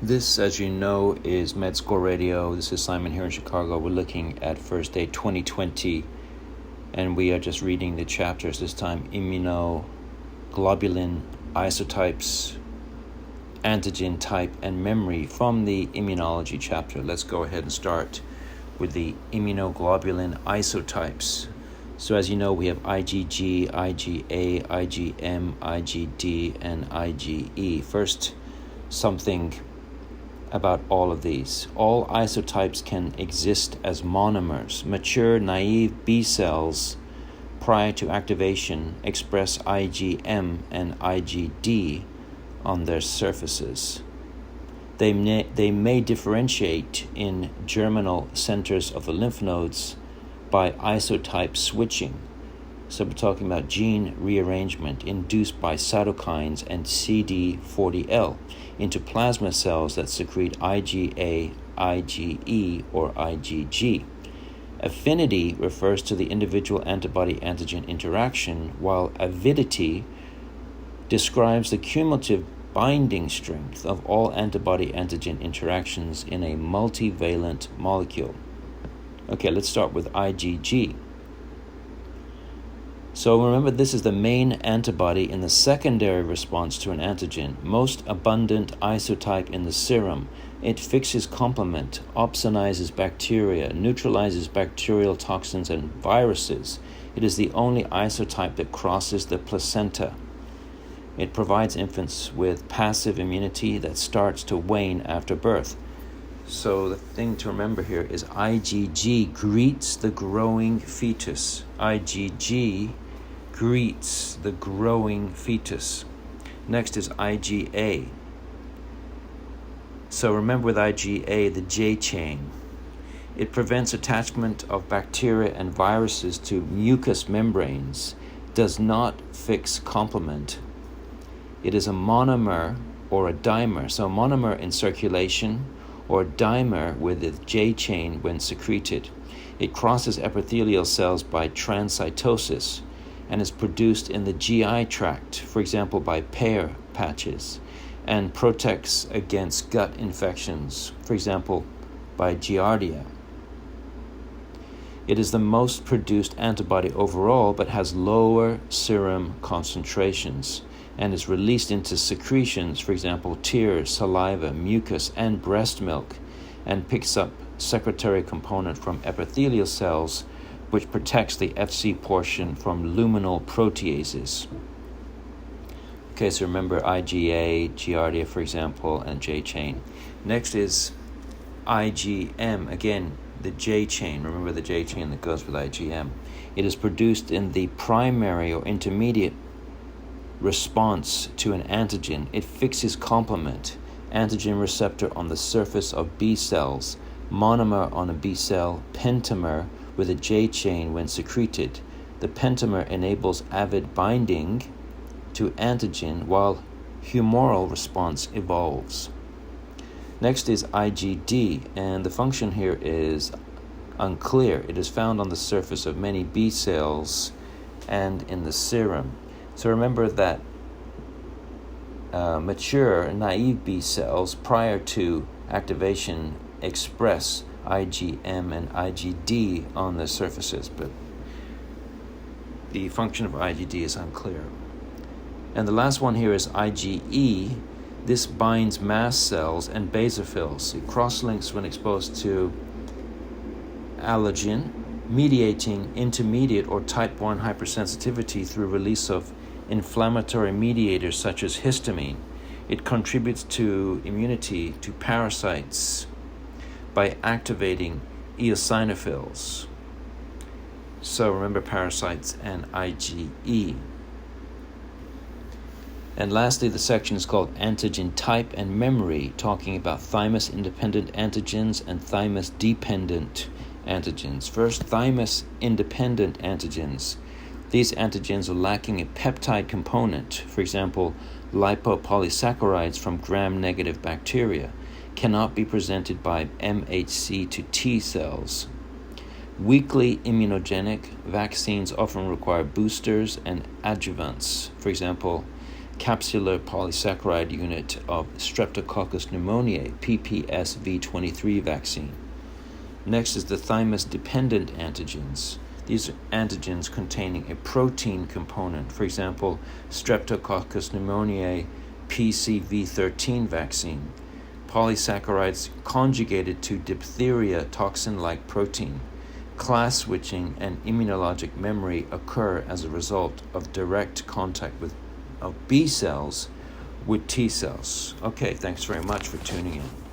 This, as you know, is MedScore Radio. This is Simon here in Chicago. We're looking at First Day 2020, and we are just reading the chapters, this time immunoglobulin, isotypes, antigen type, and memory from the immunology chapter. Let's go ahead and start with the immunoglobulin isotypes. So as you know, we have IgG, IgA, IgM, IgD, and IgE. First, something about all of these. All isotypes can exist as monomers. Mature, naive B cells prior to activation express IgM and IgD on their surfaces. They may differentiate in germinal centers of the lymph nodes by isotype switching. So we're talking about gene rearrangement induced by cytokines and CD40L into plasma cells that secrete IgA, IgE, or IgG. Affinity refers to the individual antibody-antigen interaction, while avidity describes the cumulative binding strength of all antibody-antigen interactions in a multivalent molecule. Okay, let's start with IgG. So remember, this is the main antibody in the secondary response to an antigen, most abundant isotype in the serum. It fixes complement, opsonizes bacteria, neutralizes bacterial toxins and viruses. It is the only isotype that crosses the placenta. It provides infants with passive immunity that starts to wane after birth. So the thing to remember here is IgG greets the growing fetus. IgG greets the growing fetus. Next is IgA. So remember with IgA, the J chain. It prevents attachment of bacteria and viruses to mucous membranes, does not fix complement. It is a monomer or a dimer. So a monomer in circulation or a dimer with the J chain when secreted. It crosses epithelial cells by transcytosis and is produced in the GI tract, for example by pear patches, and protects against gut infections, for example by Giardia. It is the most produced antibody overall, but has lower serum concentrations and is released into secretions, for example tears, saliva, mucus, and breast milk, and picks up secretory component from epithelial cells, which protects the Fc portion from luminal proteases. Okay, so remember IgA, Giardia, for example, and J chain. Next is IgM, again, the J chain. Remember the J chain that goes with IgM. It is produced in the primary or intermediate response to an antigen. It fixes complement, antigen receptor on the surface of B cells, monomer on a B cell, pentamer with a J chain when secreted. The pentamer enables avid binding to antigen while humoral response evolves. Next is IgD, and the function here is unclear. It is found on the surface of many B cells and in the serum. So remember that mature, naive B cells prior to activation express IgM and IgD on the surfaces, but the function of IgD is unclear. And the last one here is IgE. This binds mast cells and basophils. It cross-links when exposed to allergen, mediating intermediate or type 1 hypersensitivity through release of inflammatory mediators such as histamine. It contributes to immunity to parasites by activating eosinophils. So remember parasites and IgE. And lastly, the section is called antigen type and memory, talking about thymus-independent antigens and thymus-dependent antigens. First, thymus-independent antigens. These antigens are lacking a peptide component, for example, lipopolysaccharides from gram-negative bacteria, cannot be presented by MHC to T cells. Weakly immunogenic vaccines often require boosters and adjuvants, for example, capsular polysaccharide unit of Streptococcus pneumoniae, PPSV23 vaccine. Next is the thymus-dependent antigens. These are antigens containing a protein component. For example, Streptococcus pneumoniae PCV13 vaccine. Polysaccharides conjugated to diphtheria toxin-like protein. Class switching and immunologic memory occur as a result of direct contact of B cells with T cells. Okay, thanks very much for tuning in.